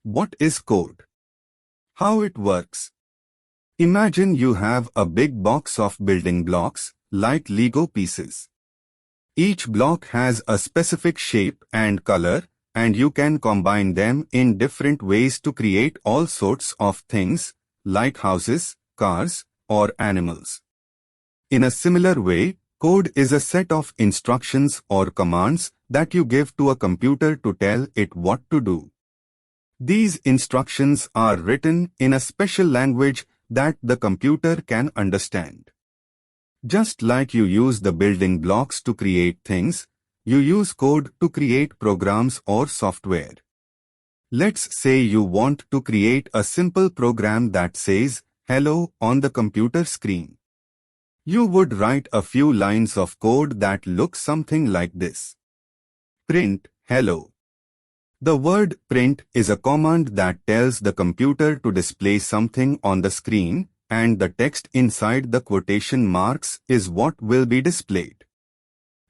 What is code? How it works? Imagine you have a big box of building blocks, like Lego pieces. Each block has a specific shape and color, and you can combine them in different ways to create all sorts of things, like houses, cars, or animals. In a similar way, code is a set of instructions or commands that you give to a computer to tell it what to do. These instructions are written in a special language that the computer can understand. Just like you use the building blocks to create things, you use code to create programs or software. Let's say you want to create a simple program that says, "Hello" on the computer screen. You would write a few lines of code that look something like this. Print, hello. The word print is a command that tells the computer to display something on the screen, and the text inside the quotation marks is what will be displayed.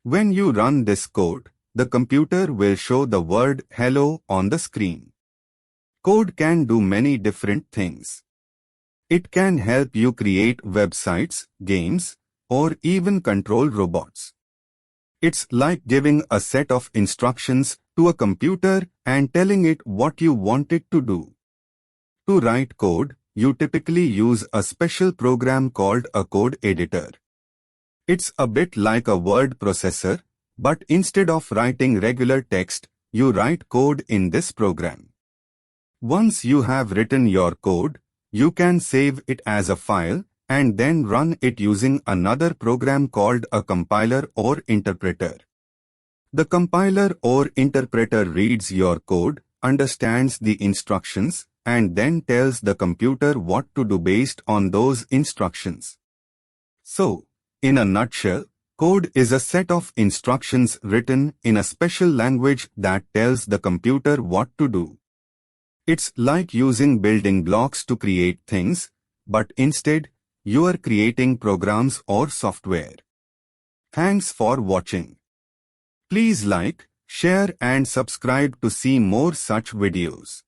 When you run this code, the computer will show the word hello on the screen. Code can do many different things. It can help you create websites, games, or even control robots. It's like giving a set of instructions to a computer and telling it what you want it to do. To write code, you typically use a special program called a code editor. It's a bit like a word processor, but instead of writing regular text, you write code in this program. Once you have written your code, you can save it as a file and then run it using another program called a compiler or interpreter. The compiler or interpreter reads your code, understands the instructions, and then tells the computer what to do based on those instructions. So, in a nutshell, code is a set of instructions written in a special language that tells the computer what to do. It's like using building blocks to create things, but instead, you are creating programs or software. Thanks for watching. Please like, share and subscribe to see more such videos.